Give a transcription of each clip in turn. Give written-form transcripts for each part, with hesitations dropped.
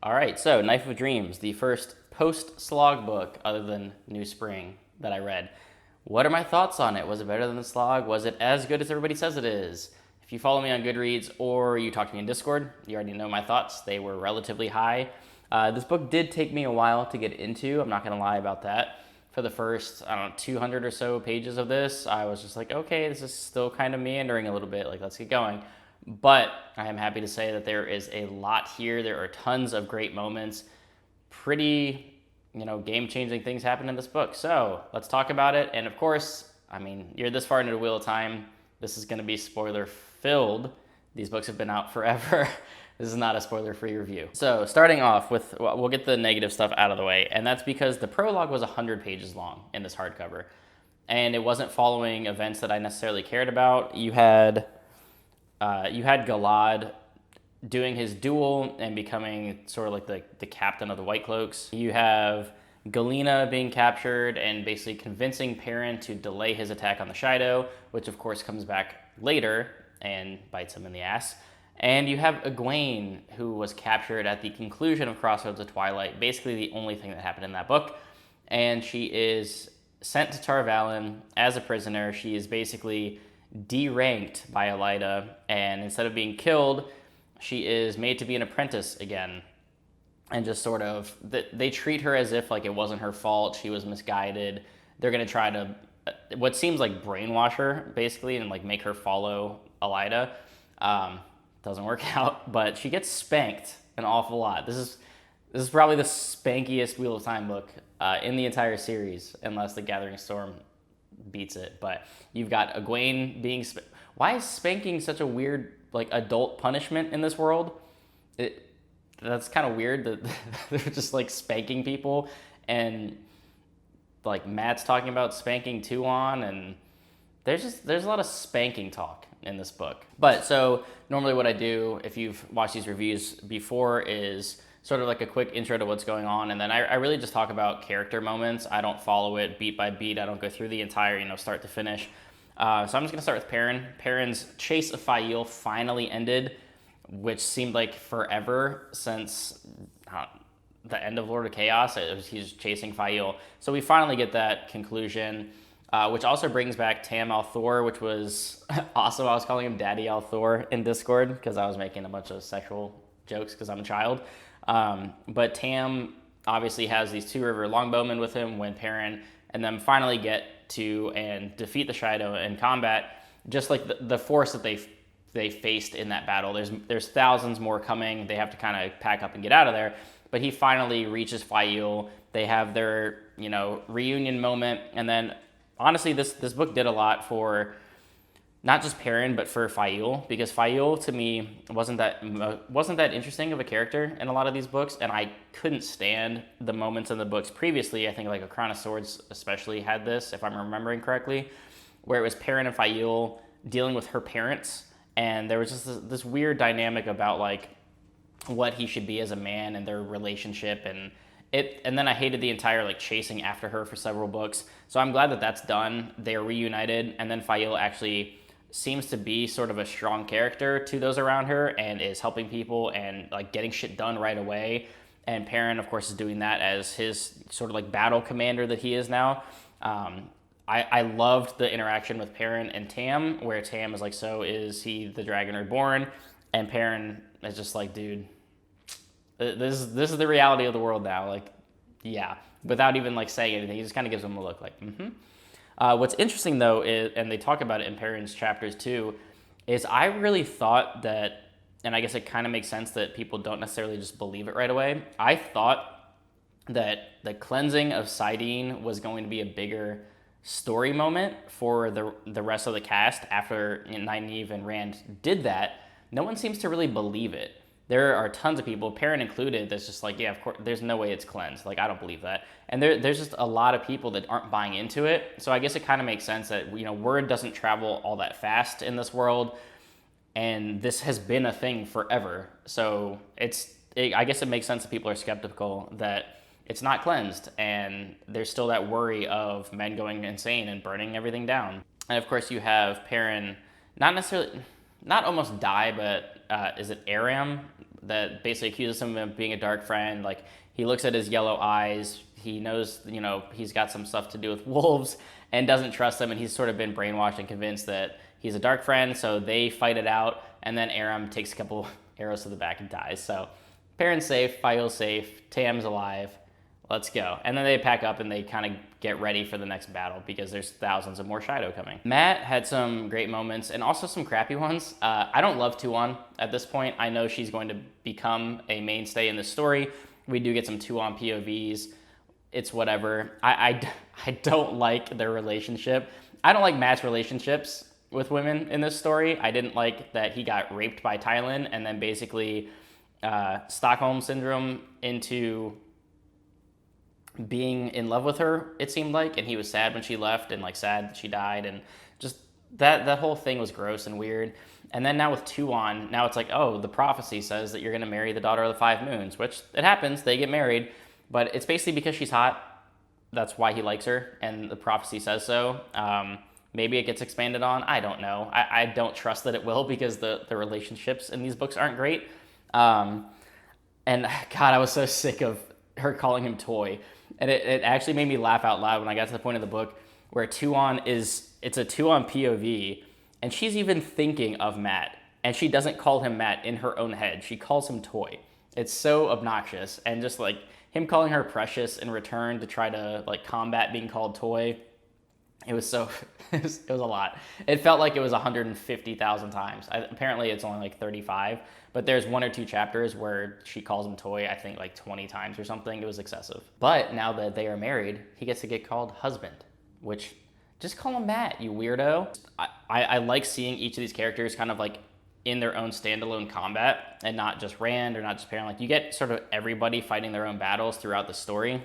All right, so Knife of Dreams, the first post-slog book other than New Spring that I read. What are my thoughts on it? Was it better than the slog? Was it as good as everybody says it is? If you follow me on Goodreads or you talk to me in Discord, you already know my thoughts. They were relatively high. This book did take me a while to get into. I'm not going to lie about that. For the first, 200 or so pages of this, I was just like, okay, this is still kind of meandering a little bit. Like, let's get going. But I am happy to say that there is a lot here. There are tons of great moments. Pretty, game-changing things happen in this book. So let's talk about it. And of course, you're this far into the Wheel of Time. This is going to be spoiler-filled. These books have been out forever. This is not a spoiler-free review. So starting off with, we'll get the negative stuff out of the way. And that's because the prologue was 100 pages long in this hardcover. And it wasn't following events that I necessarily cared about. You had Galad doing his duel and becoming sort of like the captain of the White Cloaks. You have Galena being captured and basically convincing Perrin to delay his attack on the Shido, which of course comes back later and bites him in the ass. And you have Egwene, who was captured at the conclusion of Crossroads of Twilight, basically the only thing that happened in that book. And she is sent to Tar Valon as a prisoner. She is basically deranked by Elaida, and instead of being killed, she is made to be an apprentice again. And just sort of, they treat her as if like it wasn't her fault, she was misguided. They're going to try to, what seems like brainwash her, basically, and like make her follow Elaida. Doesn't work out, but she gets spanked an awful lot. This is probably the spankiest Wheel of Time book in the entire series, unless The Gathering Storm beats it. But you've got Egwene being why is spanking such a weird like adult punishment in this world? That's kind of weird that they're just like spanking people, and like Matt's talking about spanking Tuon, and there's a lot of spanking talk in this book. But so normally what I do, if you've watched these reviews before, is sort of like a quick intro to what's going on, and then I really just talk about character moments. I don't follow it beat by beat. I don't go through the entire, start to finish. So I'm just going to start with Perrin. Perrin's chase of Fael finally ended, which seemed like forever since the end of Lord of Chaos. He's chasing Fael. So we finally get that conclusion, which also brings back Tam Althor, which was awesome. I was calling him Daddy Althor in Discord because I was making a bunch of sexual jokes because I'm a child. But Tam obviously has these Two River Longbowmen with him when Perrin and them finally get to and defeat the Shido in combat. Just like the force that they faced in that battle, there's thousands more coming. They have to kind of pack up and get out of there. But he finally reaches Fael. They have their reunion moment, and then honestly, this book did a lot for not just Perrin, but for Fael, because Fael to me wasn't that interesting of a character in a lot of these books, and I couldn't stand the moments in the books previously. I think like A Crown of Swords especially had this, if I'm remembering correctly, where it was Perrin and Fael dealing with her parents, and there was just this weird dynamic about like what he should be as a man and their relationship, and then I hated the entire like chasing after her for several books. So I'm glad that that's done. They're reunited, and then Fael actually seems to be sort of a strong character to those around her and is helping people and like getting shit done right away. And Perrin, of course, is doing that as his sort of like battle commander that he is now. I loved the interaction with Perrin and Tam, where Tam is like, so is he the Dragon Reborn? And Perrin is just like, dude, this is the reality of the world now. Like, yeah, without even like saying anything, he just kind of gives him a look like, What's interesting though is, and they talk about it in Perrin's chapters too, is I really thought that, and I guess it kind of makes sense that people don't necessarily just believe it right away. I thought that the cleansing of Sidene was going to be a bigger story moment for the rest of the cast after Nynaeve and Rand did that. No one seems to really believe it. There are tons of people, Perrin included, that's just like, yeah, of course, there's no way it's cleansed. Like, I don't believe that. And there's just a lot of people that aren't buying into it. So I guess it kind of makes sense that, word doesn't travel all that fast in this world. And this has been a thing forever. So I guess it makes sense that people are skeptical that it's not cleansed. And there's still that worry of men going insane and burning everything down. And of course you have Perrin not almost die, but is it Aram that basically accuses him of being a dark friend. Like, he looks at his yellow eyes. He knows, he's got some stuff to do with wolves and doesn't trust them. And he's sort of been brainwashed and convinced that he's a dark friend. So they fight it out. And then Aram takes a couple arrows to the back and dies. So Perrin's safe, Fael's safe, Tam's alive. Let's go. And then they pack up and they kind of get ready for the next battle because there's thousands of more Shido coming. Mat had some great moments and also some crappy ones. I don't love Tuon at this point. I know she's going to become a mainstay in the story. We do get some Tuon POVs. It's whatever. I don't like their relationship. I don't like Mat's relationships with women in this story. I didn't like that he got raped by Tylan and then basically Stockholm Syndrome into being in love with her, it seemed like, and he was sad when she left and like sad that she died, and just that whole thing was gross and weird. And then now with Tuon, now it's like, oh, the prophecy says that you're going to marry the daughter of the Five Moons, which it happens, they get married, but it's basically because she's hot. That's why he likes her, and the prophecy says so. Maybe it gets expanded on. I don't know. I don't trust that it will because the relationships in these books aren't great. And God, I was so sick of her calling him Toy. And it actually made me laugh out loud when I got to the point of the book where it's a Tuon POV, and she's even thinking of Mat, and she doesn't call him Mat in her own head. She calls him Toy. It's so obnoxious, and just like him calling her Precious in return to try to like combat being called Toy, it was so, it was a lot. It felt like it was 150,000 times. Apparently it's only like 35, but there's 1 or 2 chapters where she calls him Toy, I think like 20 times or something. It was excessive. But now that they are married, he gets to get called husband, which, just call him Mat, you weirdo. I like seeing each of these characters kind of like in their own standalone combat and not just Rand or not just Perrin. Like, you get sort of everybody fighting their own battles throughout the story,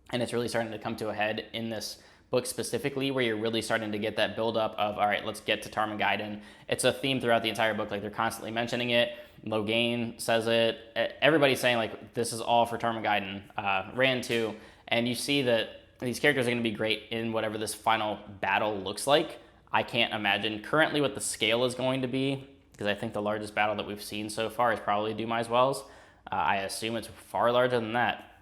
and it's really starting to come to a head in this book specifically, where you're really starting to get that buildup of, all right, let's get to Tarmangayden. It's a theme throughout the entire book. Like, they're constantly mentioning it. Logain says it. Everybody's saying, like, this is all for Tarmangayden. Rand too. And you see that these characters are going to be great in whatever this final battle looks like. I can't imagine currently what the scale is going to be, because I think the largest battle that we've seen so far is probably Dumai's Wells. I assume it's far larger than that.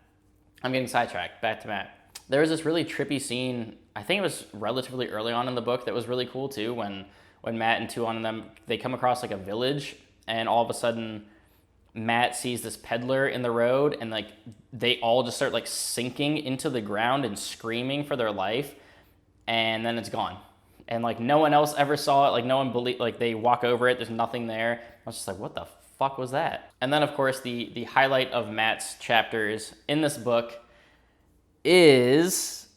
I'm getting sidetracked. Back to Mat. There was this really trippy scene, I think it was relatively early on in the book, that was really cool too, when Mat and Tuon and them, they come across like a village, and all of a sudden Mat sees this peddler in the road, and like they all just start like sinking into the ground and screaming for their life, and then it's gone. And like no one else ever saw it, like no one believed, like they walk over it, there's nothing there. I was just like, what the fuck was that? And then of course the highlight of Mat's chapters in this book is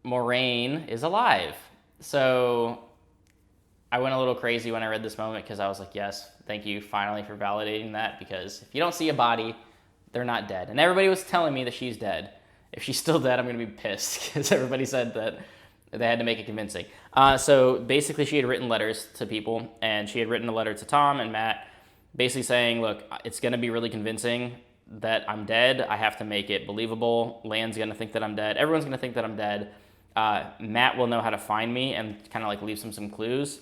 Moiraine is alive. So I went a little crazy when I read this moment, because I was like, yes, thank you finally for validating that, because if you don't see a body, they're not dead. And everybody was telling me that she's dead. If she's still dead, I'm going to be pissed, because everybody said that they had to make it convincing. So basically she had written letters to people, and she had written a letter to Tom and Mat basically saying, look, it's going to be really convincing that I'm dead. I have to make it believable. Lan's going to think that I'm dead. Everyone's going to think that I'm dead. Mat will know how to find me and kind of like leave some clues.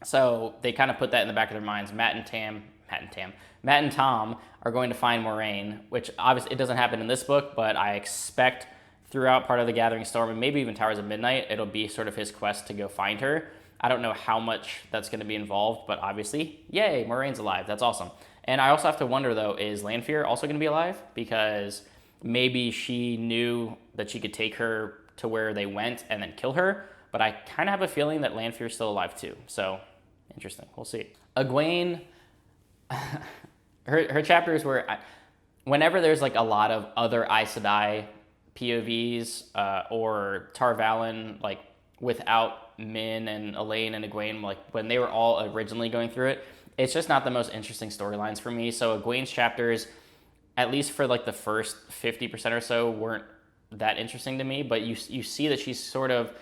So they kind of put that in the back of their minds. Mat and Tom are going to find Moiraine, which obviously it doesn't happen in this book, but I expect throughout part of the Gathering Storm and maybe even Towers of Midnight, it'll be sort of his quest to go find her. I don't know how much that's going to be involved, but obviously, yay, Moiraine's alive. That's awesome. And I also have to wonder, though, is Lanfear also going to be alive? Because maybe she knew that she could take her to where they went and then kill her, but I kind of have a feeling that Lanfear's still alive too. So, interesting. We'll see. Egwene, her chapters where whenever there's like a lot of other Aes Sedai POVs or Tar Valon, like without Min and Elaine and Egwene, like when they were all originally going through it, it's just not the most interesting storylines for me. So Egwene's chapters, at least for like the first 50% or so, weren't that interesting to me, but you see that she's sort of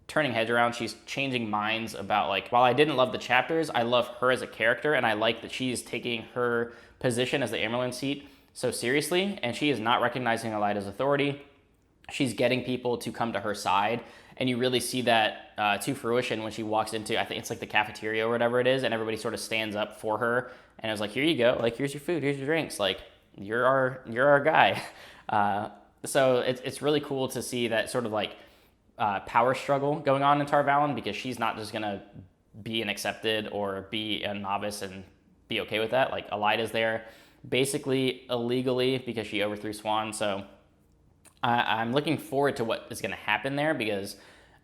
turning heads around. She's changing minds about, like, while I didn't love the chapters, I love her as a character, and I like that she's taking her position as the Amyrlin seat so seriously, and she is not recognizing Elida's authority. She's getting people to come to her side, And you really see that to fruition when she walks into, I think it's like the cafeteria or whatever it is, and everybody sort of stands up for her. And it was like, here you go, like, here's your food, here's your drinks, like, you're our guy. So it's really cool to see that sort of like power struggle going on in Tar Valon, because she's not just gonna be an accepted or be a novice and be okay with that. Like, Elida's there basically illegally because she overthrew Swan. So I'm looking forward to what is going to happen there, because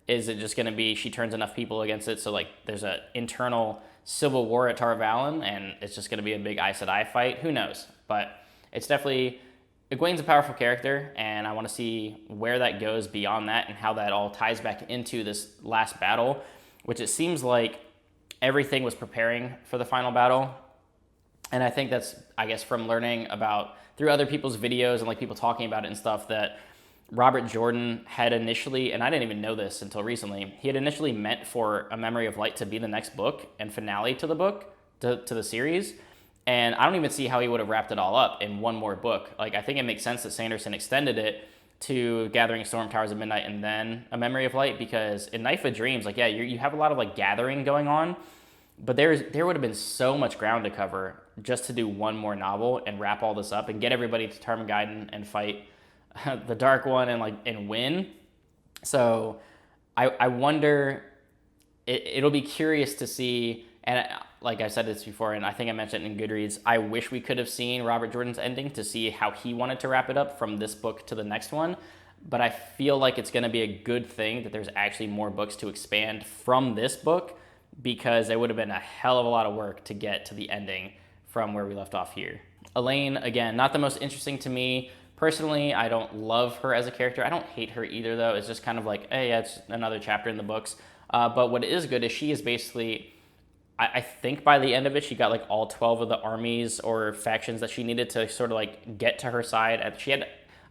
is it just going to be she turns enough people against it so like there's an internal civil war at Tar Valon and it's just going to be a big Aes Sedai fight? Who knows? But it's definitely, Egwene's a powerful character, and I want to see where that goes beyond that and how that all ties back into this last battle, which it seems like everything was preparing for the final battle. And I think that's, I guess, from learning about through other people's videos and like people talking about it and stuff, that Robert Jordan had initially, and I didn't even know this until recently, he had initially meant for A Memory of Light to be the next book and finale to the book, to the series. And I don't even see how he would have wrapped it all up in one more book. Like, I think it makes sense that Sanderson extended it to Gathering Storm Towers of Midnight and then A Memory of Light, because in Knife of Dreams, like, yeah, you have a lot of like gathering going on, but there would have been so much ground to cover just to do one more novel and wrap all this up and get everybody to Tarmogoyden and fight the Dark One and win. So I wonder, it'll be curious to see, and like I said this before, and I think I mentioned it in Goodreads, I wish we could have seen Robert Jordan's ending to see how he wanted to wrap it up from this book to the next one. But I feel like it's going to be a good thing that there's actually more books to expand from this book, because it would have been a hell of a lot of work to get to the ending from where we left off here. Elaine, again, not the most interesting to me. Personally, I don't love her as a character. I don't hate her either, though. It's just kind of like, hey, yeah, it's another chapter in the books. But what is good is she is basically, I think by the end of it, she got like all 12 of the armies or factions that she needed to sort of like get to her side. She had,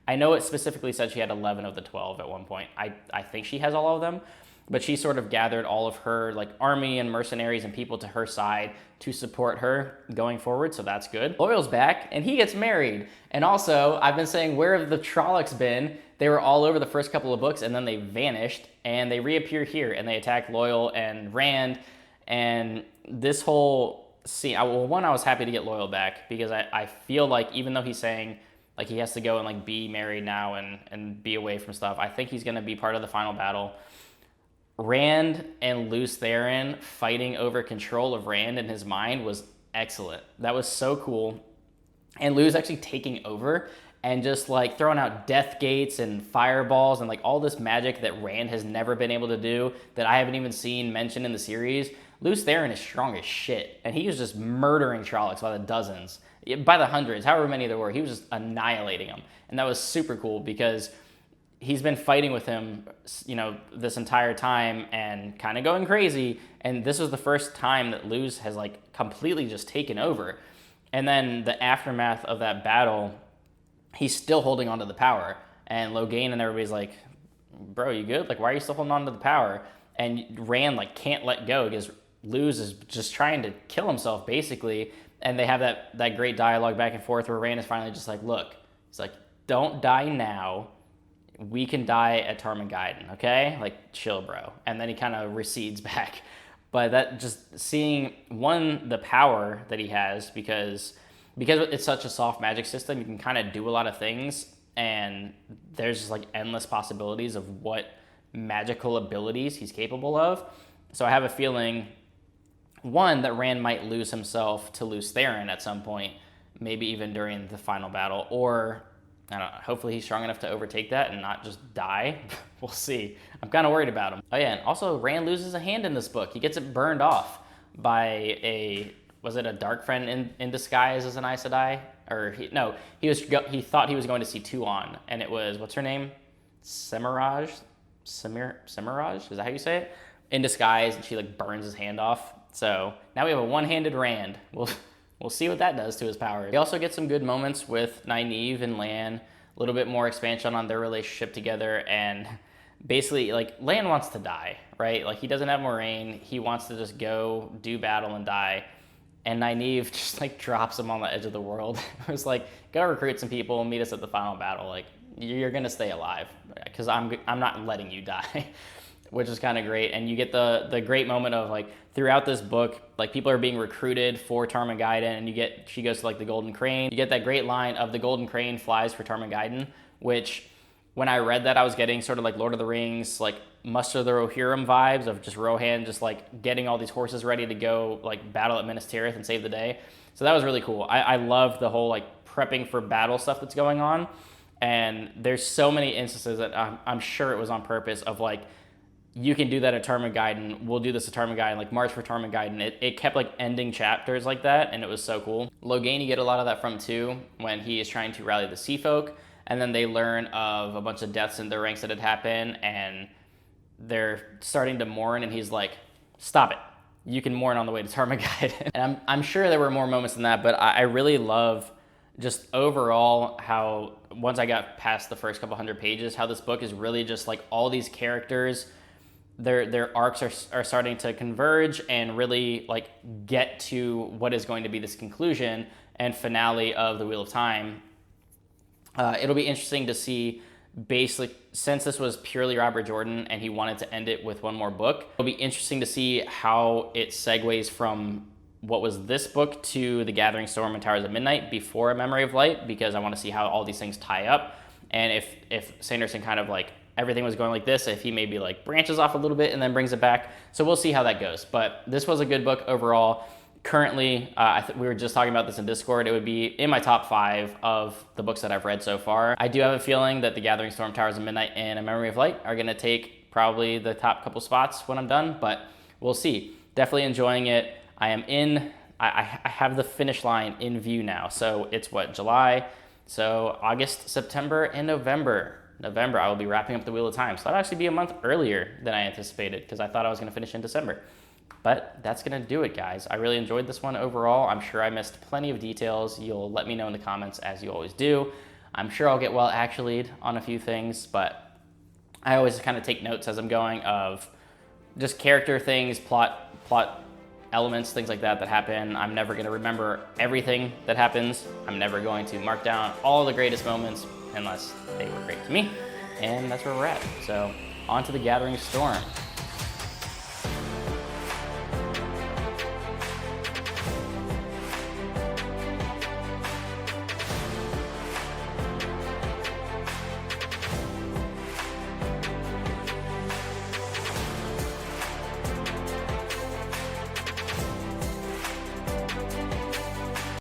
I know it specifically said she had 11 of the 12 at one point. I think she has all of them. But she sort of gathered all of her like army and mercenaries and people to her side to support her going forward, so that's good. Loyal's back, and he gets married. And also, I've been saying, where have the Trollocs been? They were all over the first couple of books, and then they vanished, and they reappear here, and they attack Loyal and Rand. And this whole scene, well, one, I was happy to get Loyal back, because I feel like even though he's saying like he has to go and like be married now and be away from stuff, I think he's gonna be part of the final battle. Rand and Lews Therin fighting over control of Rand in his mind was excellent. That was so cool. And Lews actually taking over and just like throwing out death gates and fireballs and like all this magic that Rand has never been able to do, that I haven't even seen mentioned in the series. Lews Therin is strong as shit, and he was just murdering Trollocs by the dozens, by the hundreds, however many there were. He was just annihilating them. And that was super cool, because he's been fighting with him, you know, this entire time and kind of going crazy. And this was the first time that Lews has like completely just taken over. And then the aftermath of that battle, he's still holding on to the power. And Logain and everybody's like, bro, you good? Like, why are you still holding on to the power? And Rand like can't let go, because Lews is just trying to kill himself basically. And they have that great dialogue back and forth where Rand is finally just like, look, he's like, don't die now. We can die at Tarmogoyden, okay? Like, chill, bro. And then he kind of recedes back. But that, just seeing, one, the power that he has, because it's such a soft magic system, you can kind of do a lot of things, and there's just like endless possibilities of what magical abilities he's capable of. So I have a feeling, one, that Rand might lose himself to Lews Therin at some point, maybe even during the final battle, or I don't know, hopefully he's strong enough to overtake that and not just die. We'll see. I'm kind of worried about him. Oh yeah, and also Rand loses a hand in this book. He gets it burned off by was it a dark friend in disguise as an Aes Sedai? Or he thought he was going to see Tuon, and it was, what's her name? Semiraj? Semiraj? Is that how you say it? In disguise, and she like burns his hand off. So now we have a one-handed Rand. We'll see what that does to his power. We also get some good moments with Nynaeve and Lan, a little bit more expansion on their relationship together, and basically, like, Lan wants to die, right? Like, he doesn't have Moiraine, he wants to just go do battle and die, and Nynaeve just, like, drops him on the edge of the world. It was like, go recruit some people and meet us at the final battle. Like, you're gonna stay alive, because I'm not letting you die. which is kind of great. And you get the great moment of like throughout this book, like people are being recruited for Tarmogeddon, and she goes to like the Golden Crane. You get that great line of the Golden Crane flies for Tarmogeddon, which when I read that, I was getting sort of like Lord of the Rings, like Muster the Rohirrim vibes of just Rohan just like getting all these horses ready to go like battle at Minas Tirith and save the day. So that was really cool. I love the whole like prepping for battle stuff that's going on. And there's so many instances that I'm sure it was on purpose of like, you can do that at Tarmogeddon, we'll do this at Tarmogeddon, like March for Tarmogeddon. It kept like ending chapters like that, and it was so cool. Logain, you get a lot of that from too, when he is trying to rally the Sea Folk, and then they learn of a bunch of deaths in their ranks that had happened, and they're starting to mourn, and he's like, stop it. You can mourn on the way to Tarmogeddon. And I'm sure there were more moments than that, but I really love just overall how once I got past the first couple hundred pages, how this book is really just like all these characters, their arcs are starting to converge and really like get to what is going to be this conclusion and finale of the Wheel of Time. It'll be interesting to see, basically, since this was purely Robert Jordan and he wanted to end it with one more book, it'll be interesting to see how it segues from what was this book to The Gathering Storm and Towers of Midnight before A Memory of Light, because I want to see how all these things tie up. And if Sanderson kind of like everything was going like this, if he maybe like branches off a little bit and then brings it back. So we'll see how that goes. But this was a good book overall. Currently, we were just talking about this in Discord, it would be in my top 5 of the books that I've read so far. I do have a feeling that The Gathering Storm, Towers of Midnight, and A Memory of Light are going to take probably the top couple spots when I'm done, but we'll see. Definitely enjoying it. I have the finish line in view now. So it's what, July? So August, September, and November, I will be wrapping up the Wheel of Time. So that'll actually be a month earlier than I anticipated, because I thought I was going to finish in December. But that's going to do it, guys. I really enjoyed this one overall. I'm sure I missed plenty of details. You'll let me know in the comments, as you always do. I'm sure I'll get well actually'd on a few things, but I always kind of take notes as I'm going of just character things, plot elements, things like that happen. I'm never going to remember everything that happens. I'm never going to mark down all the greatest moments unless they were great to me. And that's where we're at. So on to The Gathering Storm.